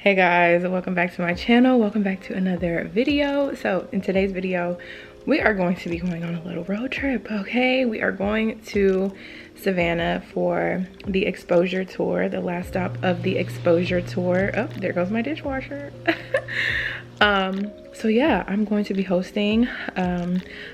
Hey guys, welcome back to my channel. Welcome back to another video. So in today's video, we are going to be going on a little road trip, okay? We are going to Savannah for the exposure tour, the last stop of the exposure tour. Oh, there goes my dishwasher. So yeah, I'm going to be hosting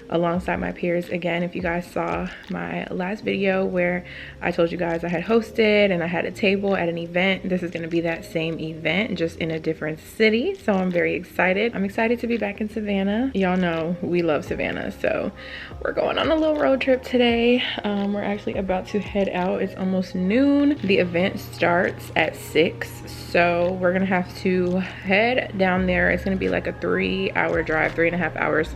alongside my peers again. If you guys saw my last video where I told you guys I had hosted and I had a table at an event, this is going to be that same event, just in a different city. So I'm very excited. I'm excited to be back in Savannah. Y'all know we love Savannah, so we're going on a little road trip today. We're actually about to head out. It's almost noon. The event starts at 6, so we're gonna have to head down there. It's gonna be like a 3-hour drive, 3.5 hours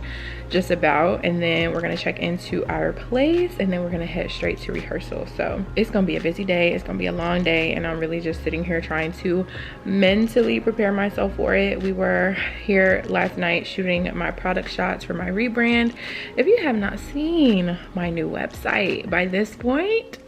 just about, and then we're gonna check into our place and then we're gonna head straight to rehearsal. So it's gonna be a busy day, it's gonna be a long day, and I'm really just sitting here trying to mentally prepare myself for it. We were here last night shooting my product shots for my rebrand. If you have not seen my new website by this point,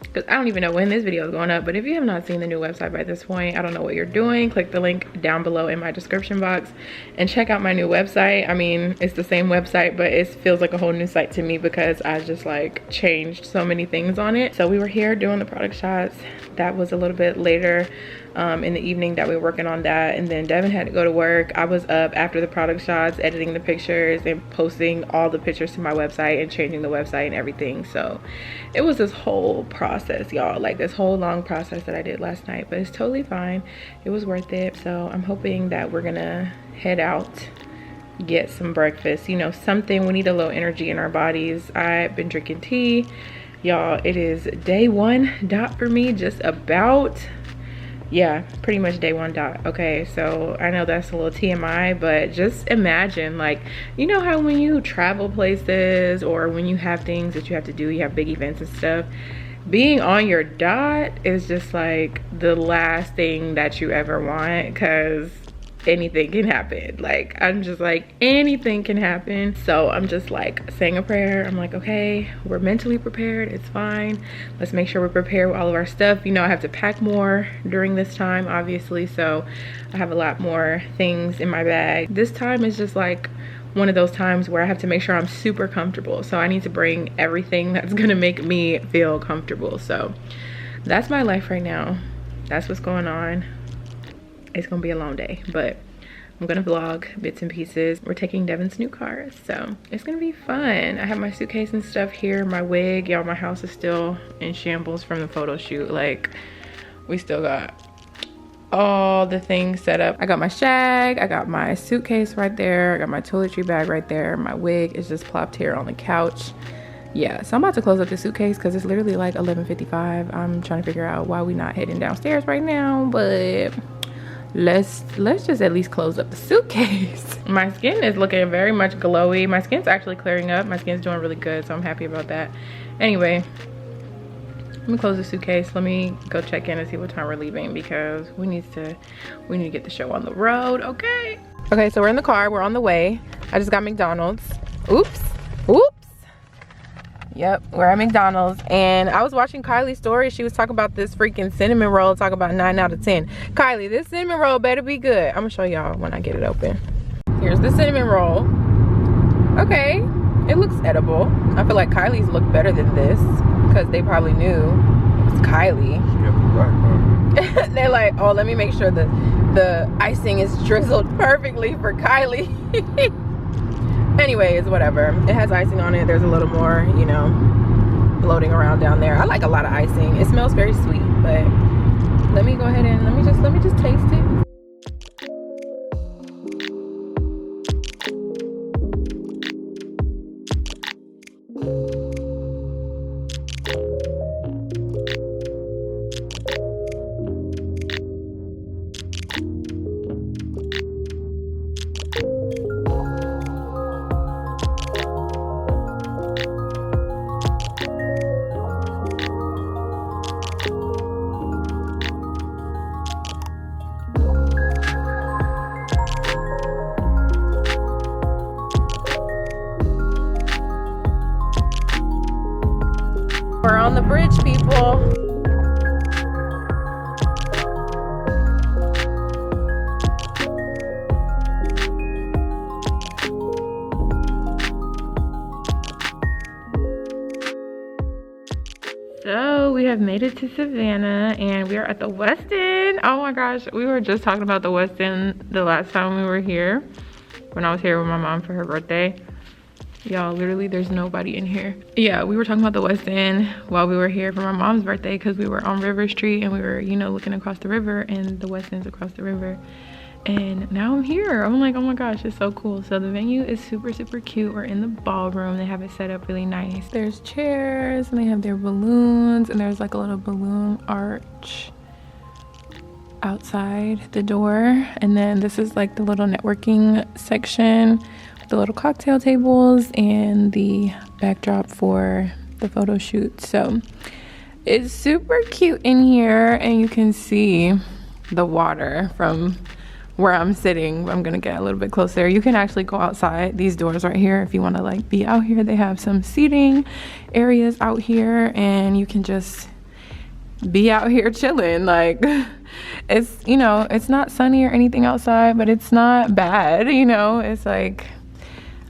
because I don't even know when this video is going up, but if you have not seen the new website by this point, I don't know what you're doing. Click the link down below in my description box and check out my new website. I mean, it's the same website, but it feels like a whole new site to me because I just like changed so many things on it. So we were here doing the product shots. That was a little bit later in the evening that we were working on that, and then Devin had to go to work. I was up after the product shots editing the pictures and posting all the pictures to my website and changing the website and everything. So it was this whole process, y'all, like this whole long process that I did last night, but it's totally fine. It was worth it. So I'm hoping that we're gonna head out, get some breakfast, you know, something. We need a little energy in our bodies. I've been drinking tea, y'all. It is day one dot for me, just about. Yeah, pretty much day one dot. Okay, so I know that's a little TMI, but just imagine, like, you know how when you travel places or when you have things that you have to do, you have big events and stuff, being on your dot is just like the last thing that you ever want, because anything can happen. Like, I'm just like, anything can happen. So I'm just like saying a prayer. I'm like, okay, we're mentally prepared, it's fine. Let's make sure we're prepared with all of our stuff. You know, I have to pack more during this time, obviously, so I have a lot more things in my bag. This time is just like one of those times where I have to make sure I'm super comfortable, so I need to bring everything that's gonna make me feel comfortable. So that's my life right now. That's what's going on. It's gonna be a long day, but I'm gonna vlog bits and pieces. We're taking Devin's new car, so it's gonna be fun. I have my suitcase and stuff here, my wig. Y'all, my house is still in shambles from the photo shoot. Like, we still got all the things set up. I got my shag, I got my suitcase right there, I got my toiletry bag right there. My wig is just plopped here on the couch. Yeah, so I'm about to close up the suitcase because it's literally like 11:55. I'm trying to figure out why we not heading downstairs right now, but let's just at least close up the suitcase. My skin is looking very much glowy. My skin's actually clearing up. My skin's doing really good, so I'm happy about that. Anyway, let me close the suitcase. Let me go check in and see what time we're leaving, because we need to get the show on the road. Okay, so we're in the car, we're on the way. I just got McDonald's. Oops. Yep, we're at McDonald's, and I was watching Kylie's story. She was talking about this freaking cinnamon roll, talking about 9 out of 10. Kylie, this cinnamon roll better be good. I'm gonna show y'all when I get it open. Here's the cinnamon roll. Okay, it looks edible. I feel like Kylie's look better than this, because they probably knew it was Kylie. They're like, oh, let me make sure the icing is drizzled perfectly for Kylie. Anyways, whatever. It has icing on it. There's a little more, you know, floating around down there. I like a lot of icing. It smells very sweet, but let me go ahead and let me just taste it. We're on the bridge, people. have made it to Savannah and we are at the Westin. Oh my gosh, we were just talking about the Westin the last time we were here, when I was here with my mom for her birthday. Y'all, literally there's nobody in here. Yeah, we were talking about the Westin while we were here for my mom's birthday, because we were on River Street and we were, you know, looking across the river, and the Westin's across the river. And now I'm here. I'm like, oh my gosh, it's so cool. So the venue is super, super cute. We're in the ballroom. They have it set up really nice. There's chairs and they have their balloons, and there's like a little balloon arch outside the door. And then this is like the little networking section, the little cocktail tables and the backdrop for the photo shoot. So it's super cute in here, and you can see the water from where I'm sitting. I'm gonna get a little bit closer. You can actually go outside these doors right here if you want to like be out here. They have some seating areas out here, and you can just be out here chilling. Like, it's, you know, it's not sunny or anything outside, but it's not bad, you know. It's like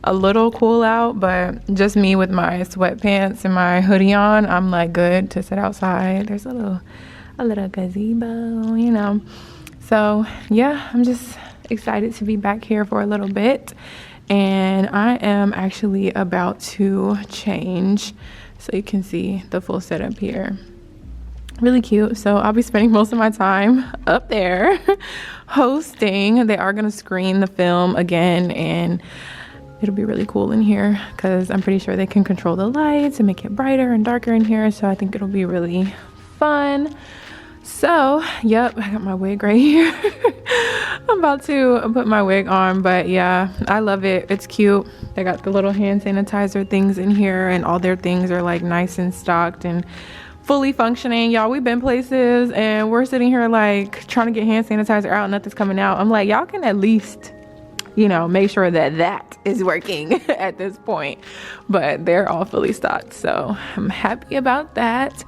a little cool out, but just me with my sweatpants and my hoodie on, I'm like good to sit outside. There's a little gazebo, you know. So yeah, I'm just excited to be back here for a little bit, and I am actually about to change so you can see the full setup here. Really cute. So I'll be spending most of my time up there hosting. They are going to screen the film again, and it'll be really cool in here because I'm pretty sure they can control the lights and make it brighter and darker in here. So I think it'll be really fun. So, yep, I got my wig right here. I'm about to put my wig on, but yeah, I love it. It's cute. They got the little hand sanitizer things in here, and all their things are like nice and stocked and fully functioning. Y'all, we've been places and we're sitting here like trying to get hand sanitizer out and nothing's coming out. I'm like, y'all can at least, you know, make sure that that is working at this point. But they're all fully stocked, so I'm happy about that.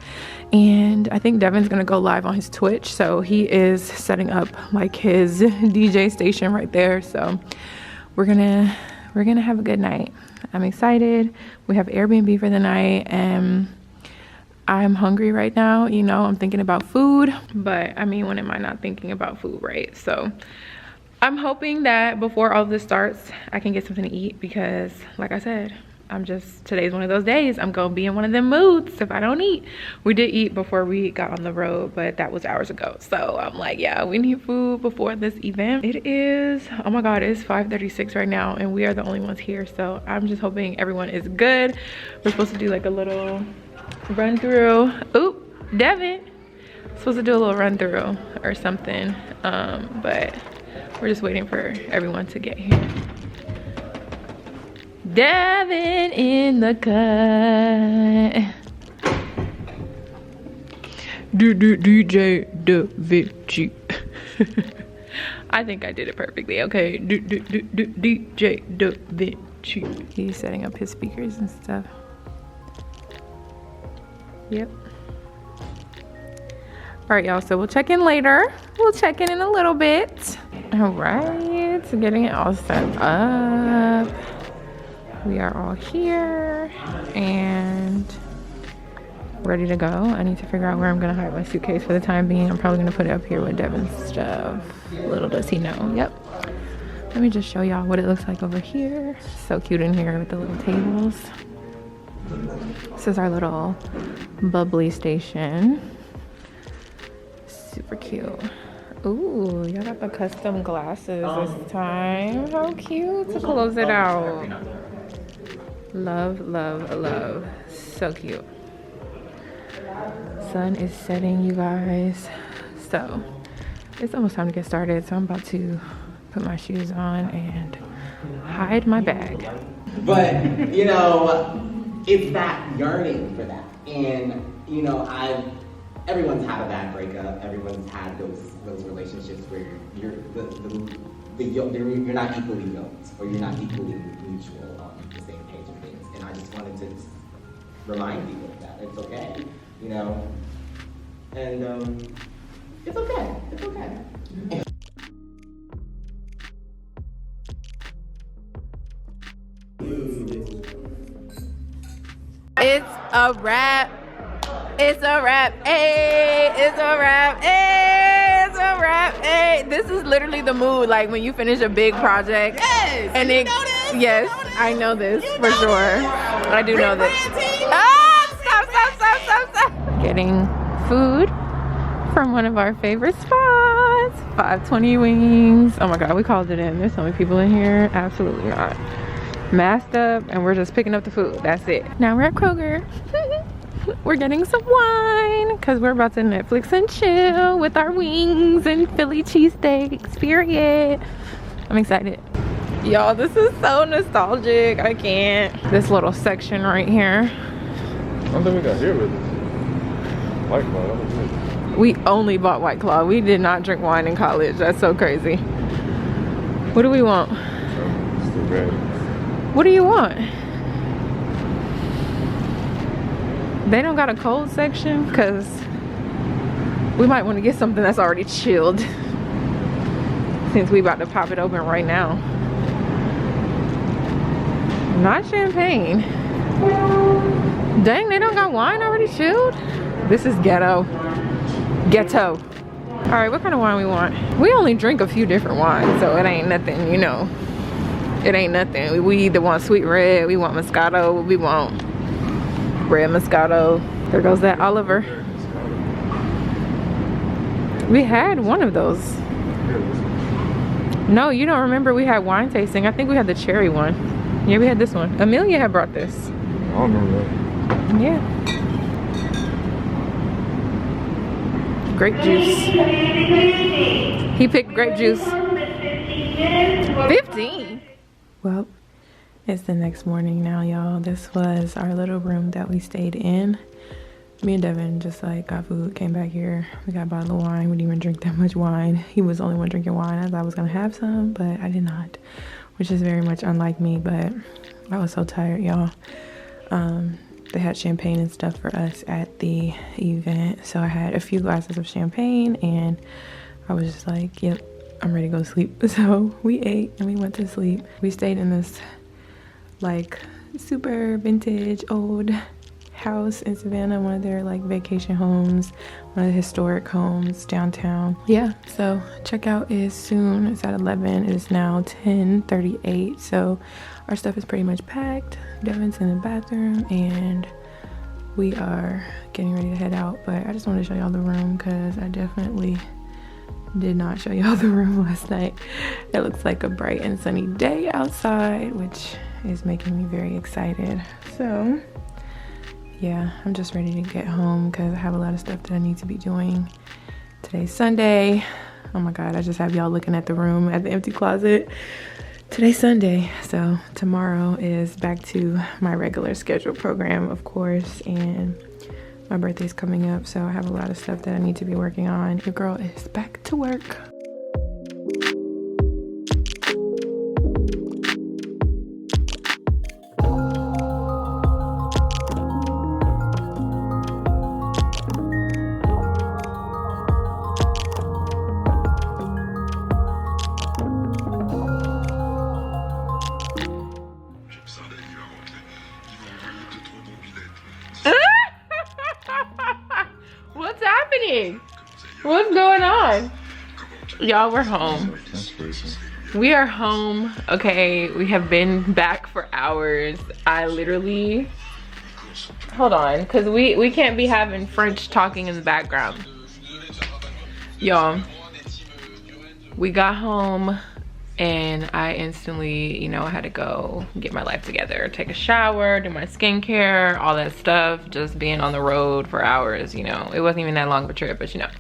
And I think Devin's gonna go live on his Twitch, so he is setting up like his DJ station right there. So we're gonna have a good night. I'm excited. We have Airbnb for the night, and I'm hungry right now. You know, I'm thinking about food, but I mean, when am I not thinking about food, right? So I'm hoping that before all of this starts, I can get something to eat, because like I said, today's one of those days I'm gonna be in one of them moods if I don't eat. We did eat before we got on the road, but that was hours ago. So I'm like, yeah, we need food before this event. It is, oh my God, it's 5:36 right now, and we are the only ones here. So I'm just hoping everyone is good. We're supposed to do like a little run through. Oop, Devin. Supposed to do a little run through or something. But we're just waiting for everyone to get here. Devin in the cut. DJ Devin. I think I did it perfectly. Okay. DJ Devin. He's setting up his speakers and stuff. Yep. All right, y'all, so we'll check in later. We'll check in a little bit. All right, so getting it all set up. We are all here and ready to go. I need to figure out where I'm gonna hide my suitcase for the time being. I'm probably gonna put it up here with Devin's stuff. Little does he know. Yep. Let me just show y'all what it looks like over here. So cute in here with the little tables. This is our little bubbly station. Super cute. Ooh, y'all got the custom glasses this time. How cute to close it out. Love, love, love. So cute. Sun is setting, you guys. So it's almost time to get started. So I'm about to put my shoes on and hide my bag. But, you know, it's that yearning for that. And, you know, everyone's had a bad breakup. Everyone's had those relationships where you're not equally yoked, or you're not equally mutual on the same page of things. And I just wanted to remind people of that. It's okay, you know? And it's okay. It's okay. It's a wrap. It's a wrap, ayy. It's a wrap, ayy. It's a wrap, ayy. This is literally the mood, like when you finish a big project. Yes. And you it, know this? yes, You know this? I know this You for know sure. this? I do know this. Rebranding. Stop. Getting food from one of our favorite spots, 520 Wings. Oh my God, we called it in. There's so many people in here. Absolutely not. Masked up, and we're just picking up the food. That's it. Now we're at Kroger. We're getting some wine because we're about to Netflix and chill with our wings and Philly cheesesteaks. Period. I'm excited. Y'all, this is so nostalgic. I can't. This little section right here. I don't think we got here with us. White Claw, that was good. We only bought White Claw. We did not drink wine in college. That's so crazy. What do we want? It's too bad. What do you want? They don't got a cold section because we might want to get something that's already chilled since we about to pop it open right now. Not champagne. Dang, they don't got wine already chilled? This is ghetto. Ghetto. All right, what kind of wine we want? We only drink a few different wines, so it ain't nothing, you know. It ain't nothing. We either want sweet red, we want Moscato, we want red Moscato. There goes that Oliver. We had one of those. No, you don't remember we had wine tasting. I think we had the cherry one. Yeah, we had this one. Amelia had brought this. I don't remember that. Yeah. Grape juice. He picked grape juice. 15? Well, it's the next morning now, y'all. This was our little room that we stayed in. Me and Devin just like got food, came back here. We got a bottle of wine. We didn't even drink that much wine. He was the only one drinking wine. I thought I was gonna have some, but I did not, which is very much unlike me, but I was so tired, y'all. They had champagne and stuff for us at the event. So I had a few glasses of champagne and I was just like, yep, I'm ready to go to sleep. So we ate and we went to sleep. We stayed in this like super vintage old house in Savannah, one of their like vacation homes, one of the historic homes downtown. Yeah, so checkout is soon. It's at 11. It is now 10:38. So our stuff is pretty much packed. Devin's in the bathroom and we are getting ready to head out. But I just wanted to show y'all the room because I definitely did not show y'all the room last night. It looks like a bright and sunny day outside, which is making me very excited. So yeah, I'm just ready to get home because I have a lot of stuff that I need to be doing. Today's Sunday. Oh my God, I just have y'all looking at the room, at the empty closet. Today's Sunday, so tomorrow is back to my regular scheduled program, of course, and my birthday's coming up, so I have a lot of stuff that I need to be working on. Your girl is back to work. What's happening? What's going on? Y'all, we're home. We are home. Okay, we have been back for hours. I literally, hold on, because we can't be having French talking in the background. Y'all, we got home and I instantly, you know, I had to go get my life together, take a shower, do my skincare, all that stuff. Just being on the road for hours, you know, it wasn't even that long of a trip, but you know,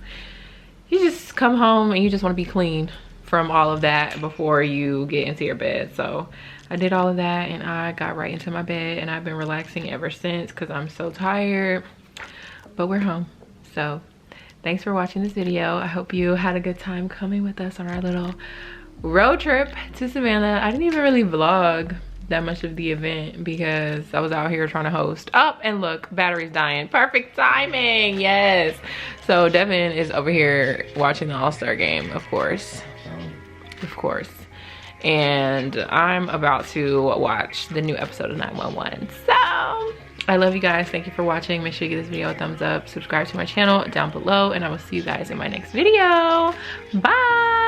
you just come home and you just want to be clean from all of that before you get into your bed. So I did all of that and I got right into my bed and I've been relaxing ever since because I'm so tired. But we're home. So thanks for watching this video. I hope you had a good time coming with us on our little road trip to Savannah. I didn't even really vlog that much of the event because I was out here trying to host. Oh, and look, battery's dying. Perfect timing, yes. So Devin is over here watching the All-Star game, of course. Of course. And I'm about to watch the new episode of 911. So I love you guys. Thank you for watching. Make sure you give this video a thumbs up. Subscribe to my channel down below, and I will see you guys in my next video. Bye.